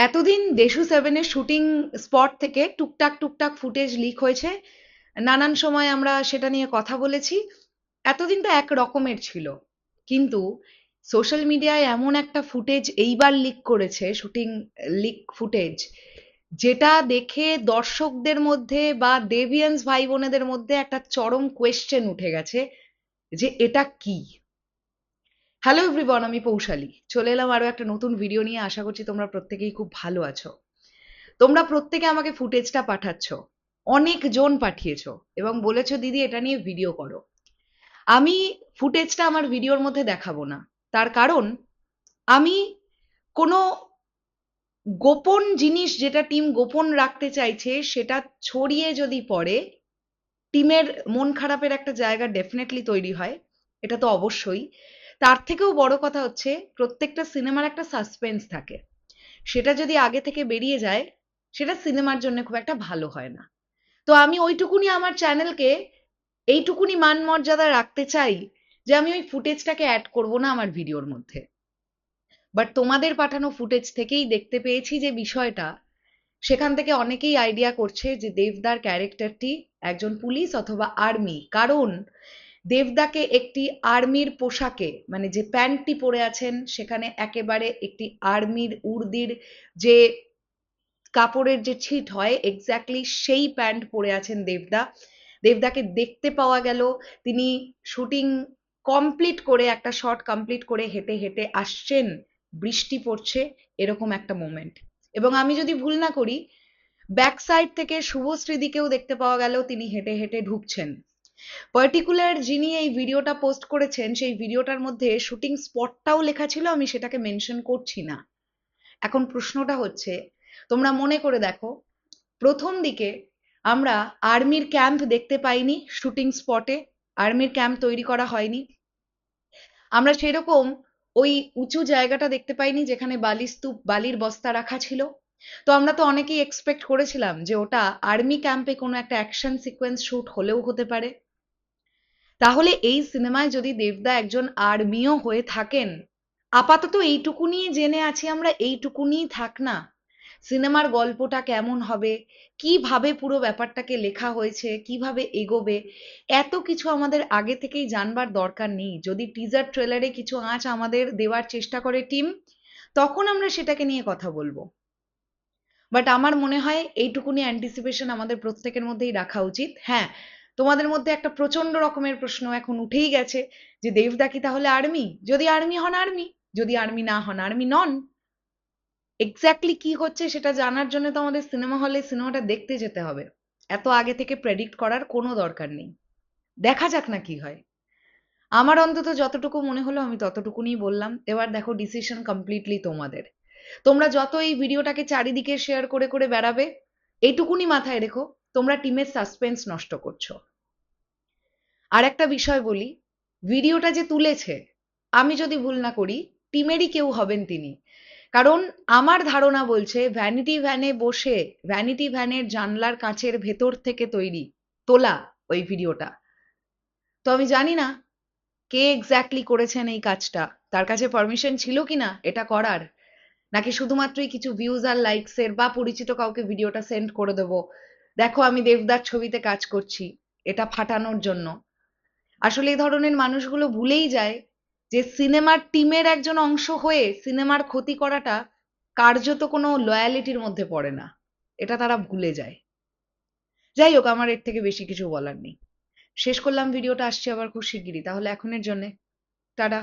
এতদিন দেশু সেভেনের shooting spot থেকে টুকটাক টুকটাক ফুটেজ লিক হয়েছে, নানান সময় আমরা সেটা নিয়ে কথা বলেছি। এতদিন তো এক রকমের ছিল, কিন্তু সোশ্যাল মিডিয়ায় এমন একটা ফুটেজ এইবার লিক করেছে, শুটিং লিক ফুটেজ, যেটা দেখে দর্শকদের মধ্যে বা দেবিয়ান্স ভাই বোনেদের মধ্যে একটা চরম কোয়েশ্চেন উঠে গেছে যে এটা কি। হ্যালো এভরিওয়ান, আমি পৌশালী চলে এলাম আরো একটা নতুন ভিডিও নিয়ে। আশা করছি তোমরা প্রত্যেকেই খুব ভালো আছো। তোমরা প্রত্যেকে আমাকে ফুটেজটা পাঠাচ্ছ, অনেকজন পাঠিয়েছো এবং বলেছো দিদি এটা নিয়ে ভিডিও করো। আমি ফুটেজটা আমার ভিডিওর মধ্যে দেখাবো না, তার কারণ আমি কোনো গোপন জিনিস যেটা টিম গোপন রাখতে চাইছে সেটা ছড়িয়ে যদি পড়ে, টিমের মন খারাপের একটা জায়গা ডেফিনেটলি তৈরি হয়। এটা তো অবশ্যই। তার থেকেও বড় কথা হচ্ছে প্রত্যেকটা সিনেমার একটা সাসপেন্স থাকে, সেটা যদি আগে থেকে বেরিয়ে যায় সেটা সিনেমার জন্য খুব একটা ভালো হয় না। তো আমি ওইটুকুনি আমার চ্যানেলকে এইটুকুনি মান মর্যাদা রাখতে চাই যে আমি ওই ফুটেজটাকে অ্যাড করব না আমার ভিডিওর মধ্যে। বাট তোমাদের পাঠানো ফুটেজ থেকেই দেখতে পেয়েছি যে বিষয়টা, সেখান থেকে অনেকেই আইডিয়া করছে যে দেবদার ক্যারেক্টারটি একজন পুলিশ অথবা আর্মি, কারণ দেবদাকে একটি আর্মির পোশাকে, মানে যে প্যান্টটি পরে আছেন সেখানে একেবারে একটি আর্মির উর্দির যে কাপড়ের যে ছিট হয় এক্স্যাক্টলি সেই প্যান্ট পরে আছেন দেবদা। দেবদাকে দেখতে পাওয়া গেল তিনি শুটিং কমপ্লিট করে, একটা শট কমপ্লিট করে হেঁটে হেঁটে আসছেন, বৃষ্টি পড়ছে, এরকম একটা মোমেন্ট। এবং আমি যদি ভুল না করি, ব্যাক সাইড থেকে শুভশ্রীদিকেও দেখতে পাওয়া গেল তিনি হেঁটে হেঁটে ঢুকছেন। পার্টিকুলার যিনি এই ভিডিওটা পোস্ট করেছেন সেই ভিডিওটার মধ্যে শুটিং স্পটটাও লেখা ছিল, আমি সেটাকে মেনশন করছি না। এখন প্রশ্নটা হচ্ছে, তোমরা মনে করে দেখো, প্রথম দিকে আমরা আর্মির ক্যাম্প দেখতে পাইনি শুটিং স্পটে, আর্মির ক্যাম্প তৈরি করা হয়নি। আমরা সেরকম ওই উঁচু জায়গাটা দেখতে পাইনি যেখানে বালিস্তূপ, বালির বস্তা রাখা ছিল। তো আমরা তো অনেকেই এক্সপেক্ট করেছিলাম যে ওটা আর্মি ক্যাম্পে কোনো একটা অ্যাকশন সিকোয়েন্স শুট হলেও হতে পারে। তাহলে এই সিনেমায় যদি দেবদা একজন আর্মিও হয়ে থাকেন, আপাতত এইটুকুনি জেনে আছি আমরা, এইটুকুনি থাক না, সিনেমার গল্পটা কেমন হবে, কিভাবে পুরো ব্যাপারটাকে লেখা হয়েছে, কিভাবে এগোবে, এত কিছু আমাদের আগে থেকেই জানবার দরকার নেই। যদি টিজার ট্রেলারে কিছু আঁচ আমাদের দেওয়ার চেষ্টা করে টিম, তখন আমরা সেটাকে নিয়ে কথা বলবো। বাট আমার মনে হয় এইটুকুনি অ্যান্টিসিপেশন আমাদের প্রত্যেকের মধ্যেই রাখা উচিত। হ্যাঁ, তোমাদের মধ্যে একটা প্রচন্ড রকমের প্রশ্ন এখন উঠেই গেছে যে দেবদা কি তাহলে আর্মি? যদি আর্মি হন আর্মি, যদি আর্মি না হন আর্মি নন। এক্স্যাক্টলি কি হচ্ছে সেটা জানার জন্য তো আমাদের সিনেমা হলে সিনেমাটা দেখতে যেতে হবে। এত আগে থেকে প্রেডিক্ট করার কোনো দরকার নেই। দেখা যাক না কি হয়। আমার অন্তত যতটুকু মনে হলো আমি ততটুকুনি বললাম। এবার দেখো, ডিসিশন কমপ্লিটলি তোমাদের। তোমরা যত এই ভিডিওটাকে চারিদিকে শেয়ার করে করে বেড়াবে, এইটুকুনি মাথায় রেখো, তোমরা টিমের সাসপেন্স নষ্ট করছো। আর একটা বিষয় বলি, ভিডিওটা যে তুলেছে, আমি যদি ভুল না করি, টিমেরই কেউ হবেন তিনি। কারণ আমার ধারণা বলছে ভ্যানিটি ভ্যানে বসে, ভ্যানিটি ভ্যানের জানলার কাঁচের ভেতর থেকে তৈরি, তোলা ওই ভিডিওটা। তো আমি জানি না কে এক্স্যাক্টলি করেছেন এই কাজটা, তার কাছে পারমিশন ছিল কিনা এটা করার, নাকি শুধুমাত্রই কিছু ভিউজ আর লাইকস এর বা পরিচিত কাউকে ভিডিওটা সেন্ড করে দেবো, দেখো আমি দেবদার ছবিতে কাজ করছি, এটা ফাটানোর জন্য। আসলে এই ধরনের মানুষগুলো ভুলেই যায় যে সিনেমার টিমের একজন অংশ হয়ে সিনেমার ক্ষতি করাটা কার্যত কোনো লয়ালিটির মধ্যে পড়ে না, এটা তারা ভুলে যায়। যাই হোক, আমার এর থেকে বেশি কিছু বলার নেই। শেষ করলাম ভিডিওটা, আসছে আবার খুব শিগগিরই। তাহলে এখনের জন্যে টাটা।